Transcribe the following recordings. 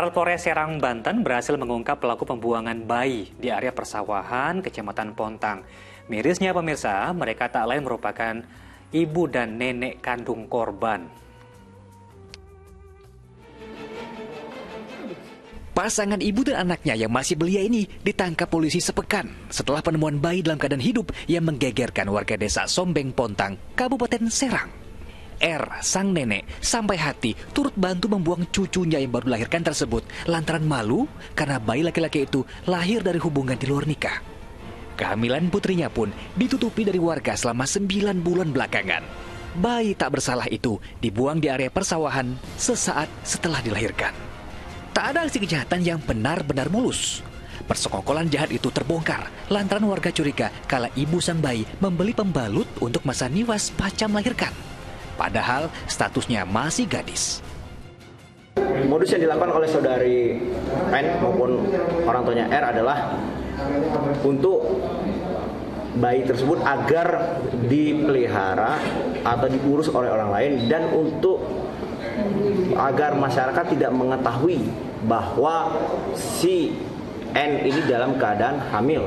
Polres Serang, Banten berhasil mengungkap pelaku pembuangan bayi di area persawahan Kecamatan Pontang. Mirisnya pemirsa, mereka tak lain merupakan ibu dan nenek kandung korban. Pasangan ibu dan anaknya yang masih belia ini ditangkap polisi sepekan setelah penemuan bayi dalam keadaan hidup yang menggegerkan warga desa Sombeng Pontang, Kabupaten Serang. R, sang nenek, sampai hati turut bantu membuang cucunya yang baru dilahirkan tersebut lantaran malu karena bayi laki-laki itu lahir dari hubungan di luar nikah. Kehamilan putrinya pun ditutupi dari warga selama 9 bulan belakangan. Bayi tak bersalah itu dibuang di area persawahan sesaat setelah dilahirkan. Tak ada aksi kejahatan yang benar-benar mulus. Persekongkolan jahat itu terbongkar lantaran warga curiga kala ibu sang bayi membeli pembalut untuk masa niwas pasca melahirkan. Padahal statusnya masih gadis. Modus yang dilakukan oleh saudari N maupun orang tuanya R adalah untuk bayi tersebut agar dipelihara atau diurus oleh orang lain dan untuk agar masyarakat tidak mengetahui bahwa si N ini dalam keadaan hamil.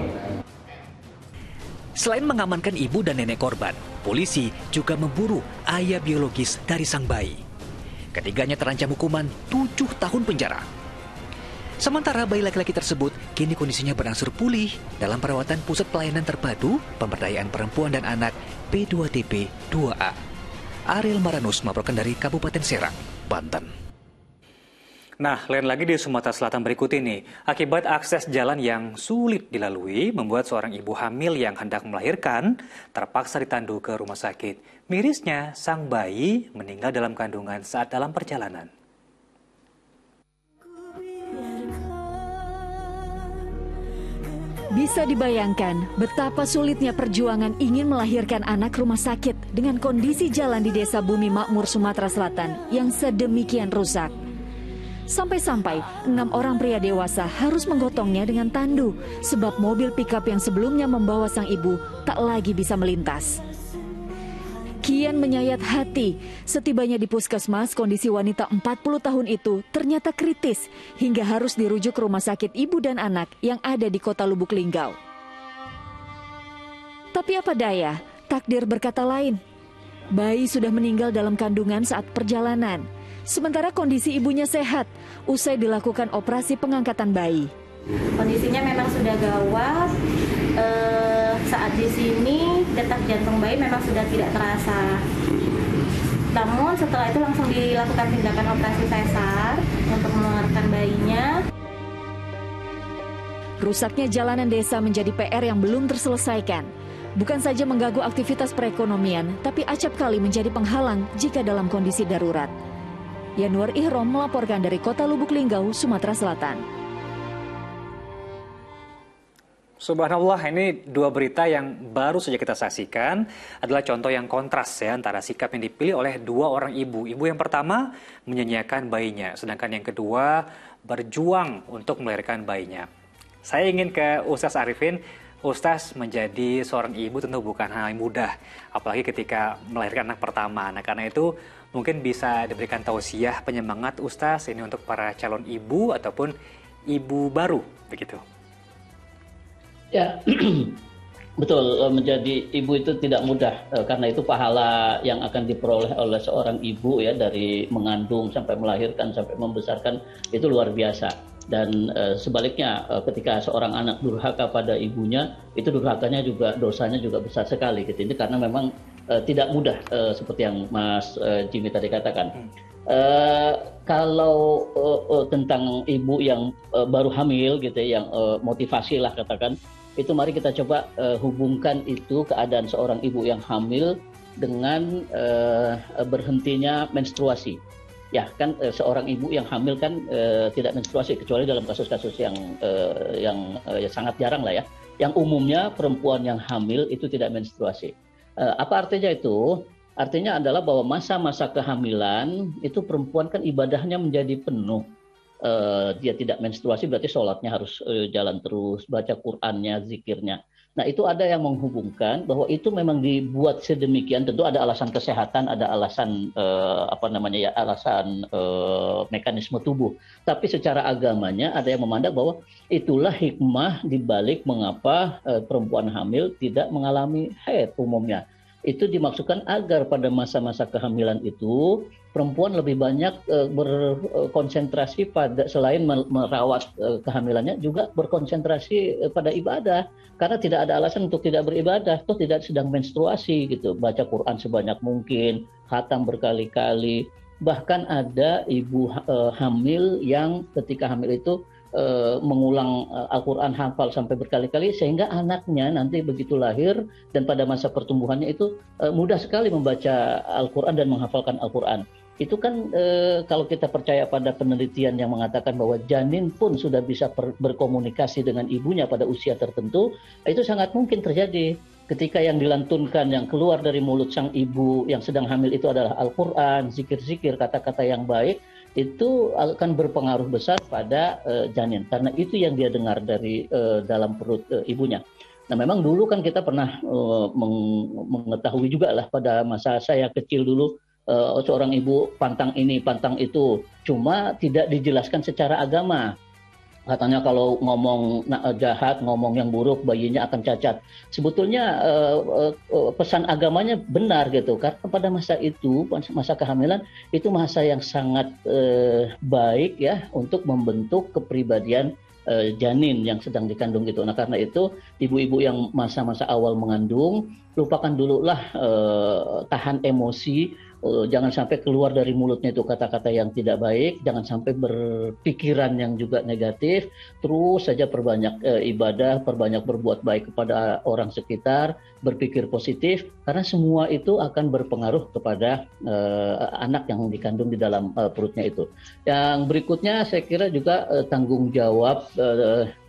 Selain mengamankan ibu dan nenek korban, polisi juga memburu ayah biologis dari sang bayi. Ketiganya terancam hukuman 7 tahun penjara. Sementara bayi laki-laki tersebut kini kondisinya berangsur pulih dalam perawatan Pusat Pelayanan Terpadu Pemberdayaan Perempuan dan Anak P2TP 2A. Ariel Maranus melaporkan dari Kabupaten Serang, Banten. Nah, lain lagi di Sumatera Selatan berikut ini. Akibat akses jalan yang sulit dilalui, membuat seorang ibu hamil yang hendak melahirkan terpaksa ditandu ke rumah sakit. Mirisnya, sang bayi meninggal dalam kandungan saat dalam perjalanan. Bisa dibayangkan betapa sulitnya perjuangan ingin melahirkan anak rumah sakit dengan kondisi jalan di Desa Bumi Makmur, Sumatera Selatan yang sedemikian rusak. Sampai-sampai 6 orang pria dewasa harus menggotongnya dengan tandu sebab mobil pickup yang sebelumnya membawa sang ibu tak lagi bisa melintas. Kian menyayat hati, setibanya di puskesmas kondisi wanita 40 tahun itu ternyata kritis hingga harus dirujuk ke rumah sakit ibu dan anak yang ada di Kota Lubuk Linggau. Tapi apa daya, takdir berkata lain. Bayi sudah meninggal dalam kandungan saat perjalanan. Sementara kondisi ibunya sehat, usai dilakukan operasi pengangkatan bayi. Kondisinya memang sudah gawat, saat di sini detak jantung bayi memang sudah tidak terasa. Namun setelah itu langsung dilakukan tindakan operasi sesar untuk mengeluarkan bayinya. Rusaknya jalanan desa menjadi PR yang belum terselesaikan. Bukan saja mengganggu aktivitas perekonomian, tapi acap kali menjadi penghalang jika dalam kondisi darurat. Yanuar Ihrom melaporkan dari Kota Lubuk Linggau, Sumatera Selatan. Subhanallah, ini dua berita yang baru saja kita saksikan adalah contoh yang kontras ya antara sikap yang dipilih oleh dua orang ibu. Ibu yang pertama menyanyiakan bayinya, sedangkan yang kedua berjuang untuk melahirkan bayinya. Saya ingin ke Ustaz Arifin. Ustaz, menjadi seorang ibu tentu bukan hal yang mudah, apalagi ketika melahirkan anak pertama. Nah, karena itu mungkin bisa diberikan tausiah penyemangat Ustaz ini untuk para calon ibu ataupun ibu baru, begitu. Ya, betul, menjadi ibu itu tidak mudah, karena itu pahala yang akan diperoleh oleh seorang ibu ya dari mengandung sampai melahirkan sampai membesarkan itu luar biasa. Dan sebaliknya ketika seorang anak durhaka pada ibunya, itu durhakanya juga, dosanya juga besar sekali gitu. Ini karena memang tidak mudah seperti yang Mas Jimmy tadi katakan. Kalau tentang ibu yang baru hamil gitu ya, yang motivasi lah katakan, itu mari kita coba hubungkan itu keadaan seorang ibu yang hamil dengan berhentinya menstruasi. Ya kan, seorang ibu yang hamil kan tidak menstruasi kecuali dalam kasus-kasus yang sangat jarang lah ya. Yang umumnya perempuan yang hamil itu tidak menstruasi. Apa artinya itu? Artinya adalah bahwa masa-masa kehamilan itu perempuan kan ibadahnya menjadi penuh. Dia tidak menstruasi berarti sholatnya harus jalan terus, baca Qur'annya, zikirnya. Nah, itu ada yang menghubungkan bahwa itu memang dibuat sedemikian, tentu ada alasan kesehatan, ada alasan alasan mekanisme tubuh. Tapi secara agamanya ada yang memandang bahwa itulah hikmah dibalik mengapa perempuan hamil tidak mengalami haid umumnya. Itu dimaksudkan agar pada masa-masa kehamilan itu perempuan lebih banyak berkonsentrasi pada, selain merawat kehamilannya, juga berkonsentrasi pada ibadah, karena tidak ada alasan untuk tidak beribadah. Toh tidak sedang menstruasi gitu, baca Quran sebanyak mungkin, khatam berkali-kali. Bahkan ada ibu hamil yang ketika hamil itu mengulang Al-Quran, hafal sampai berkali-kali, sehingga anaknya nanti begitu lahir dan pada masa pertumbuhannya itu mudah sekali membaca Al-Quran dan menghafalkan Al-Quran. Itu kan kalau kita percaya pada penelitian yang mengatakan bahwa janin pun sudah bisa berkomunikasi dengan ibunya pada usia tertentu, itu sangat mungkin terjadi. Ketika yang dilantunkan, yang keluar dari mulut sang ibu yang sedang hamil itu adalah Al-Quran, zikir-zikir, kata-kata yang baik, itu akan berpengaruh besar pada janin, karena itu yang dia dengar dari dalam perut ibunya. Nah, memang dulu kan kita pernah mengetahui juga lah pada masa saya kecil dulu, seorang ibu pantang ini, pantang itu, cuma tidak dijelaskan secara agama. Katanya kalau ngomong jahat, ngomong yang buruk, bayinya akan cacat. Sebetulnya pesan agamanya benar gitu, karena pada masa itu, masa kehamilan, itu masa yang sangat baik ya untuk membentuk kepribadian janin yang sedang dikandung gitu. Nah, karena itu ibu-ibu yang masa-masa awal mengandung, lupakan dulu lah tahan emosi. Jangan sampai keluar dari mulutnya itu kata-kata yang tidak baik, jangan sampai berpikiran yang juga negatif, terus saja perbanyak ibadah, perbanyak berbuat baik kepada orang sekitar, berpikir positif, karena semua itu akan berpengaruh kepada anak yang dikandung di dalam perutnya itu. Yang berikutnya saya kira juga tanggung jawab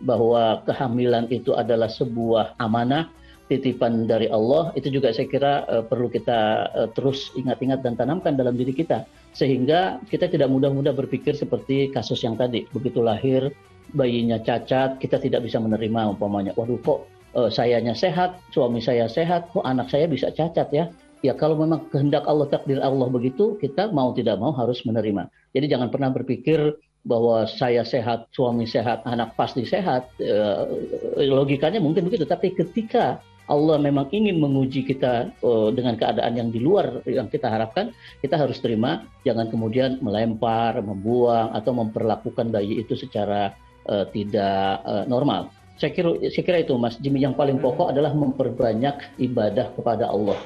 bahwa kehamilan itu adalah sebuah amanah, titipan dari Allah, itu juga saya kira perlu kita terus ingat-ingat dan tanamkan dalam diri kita, sehingga kita tidak mudah-mudah berpikir seperti kasus yang tadi, begitu lahir bayinya cacat, kita tidak bisa menerima umpamanya, waduh kok sayanya sehat, suami saya sehat, kok anak saya bisa cacat ya. Ya kalau memang kehendak Allah, takdir Allah begitu, kita mau tidak mau harus menerima. Jadi jangan pernah berpikir bahwa saya sehat, suami sehat, anak pasti sehat. Logikanya mungkin begitu, tapi ketika Allah memang ingin menguji kita dengan keadaan yang di luar yang kita harapkan, kita harus terima, jangan kemudian melempar, membuang, atau memperlakukan bayi itu secara tidak normal. Saya kira itu Mas Jimmy, yang paling pokok adalah memperbanyak ibadah kepada Allah,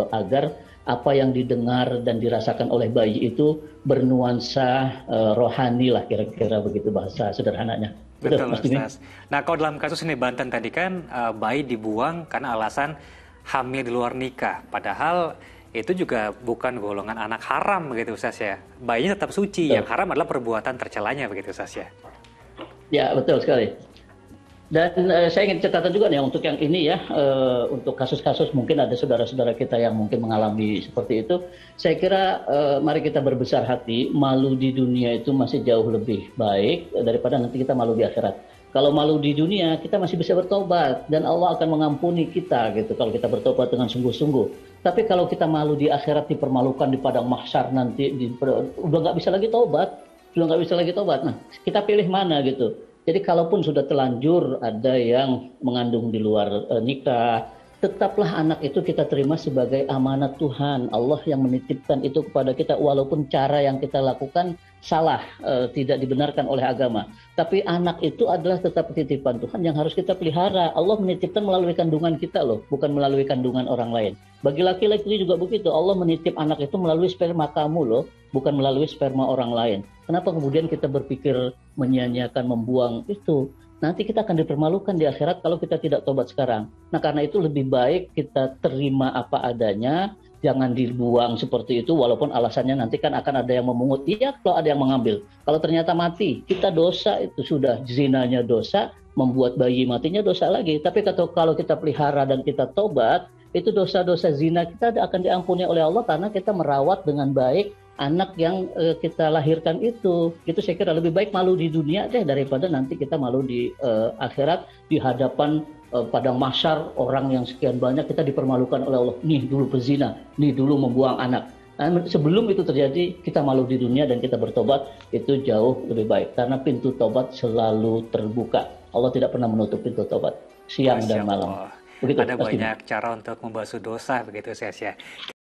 agar apa yang didengar dan dirasakan oleh bayi itu bernuansa rohani lah, kira-kira begitu bahasa sederhananya. Betul, Ustaz. Nah, kalau dalam kasus ini Banten tadi kan bayi dibuang karena alasan hamil di luar nikah. Padahal itu juga bukan golongan anak haram begitu Ustaz ya. Bayinya tetap suci, betul. Yang haram adalah perbuatan tercelanya begitu Ustaz ya. Ya, betul sekali. Dan saya ingin catatan juga nih untuk yang ini ya, untuk kasus-kasus mungkin ada saudara-saudara kita yang mungkin mengalami seperti itu. Saya kira mari kita berbesar hati, malu di dunia itu masih jauh lebih baik daripada nanti kita malu di akhirat. Kalau malu di dunia, kita masih bisa bertobat dan Allah akan mengampuni kita gitu kalau kita bertobat dengan sungguh-sungguh. Tapi kalau kita malu di akhirat, dipermalukan di padang mahsyar nanti, udah nggak bisa lagi tobat, Nah, kita pilih mana gitu. Jadi kalaupun sudah telanjur ada yang mengandung di luar nikah, tetaplah anak itu kita terima sebagai amanat Tuhan. Allah yang menitipkan itu kepada kita, walaupun cara yang kita lakukan salah, tidak dibenarkan oleh agama. Tapi anak itu adalah tetap titipan Tuhan yang harus kita pelihara. Allah menitipkan melalui kandungan kita loh, bukan melalui kandungan orang lain. Bagi laki-laki juga begitu, Allah menitip anak itu melalui sperma kamu loh, bukan melalui sperma orang lain. Kenapa kemudian kita berpikir menyia-nyiakan, membuang itu? Nanti kita akan dipermalukan di akhirat kalau kita tidak tobat sekarang. Nah, karena itu lebih baik kita terima apa adanya, jangan dibuang seperti itu, walaupun alasannya nanti kan akan ada yang memungut. Iya, kalau ada yang mengambil. Kalau ternyata mati, kita dosa, itu sudah zinanya dosa, membuat bayi matinya dosa lagi. Tapi kalau kita pelihara dan kita tobat, itu dosa-dosa zina kita akan diampuni oleh Allah karena kita merawat dengan baik anak yang kita lahirkan itu saya kira lebih baik malu di dunia deh daripada nanti kita malu di akhirat di hadapan padang mahsyar orang yang sekian banyak kita dipermalukan oleh Allah. Nih dulu pezina, nih dulu membuang anak. Nah, sebelum itu terjadi kita malu di dunia dan kita bertobat itu jauh lebih baik karena pintu tobat selalu terbuka. Allah tidak pernah menutup pintu tobat siang dan malam. Begitu, ada banyak cara untuk membasuh dosa begitu, Ses ya.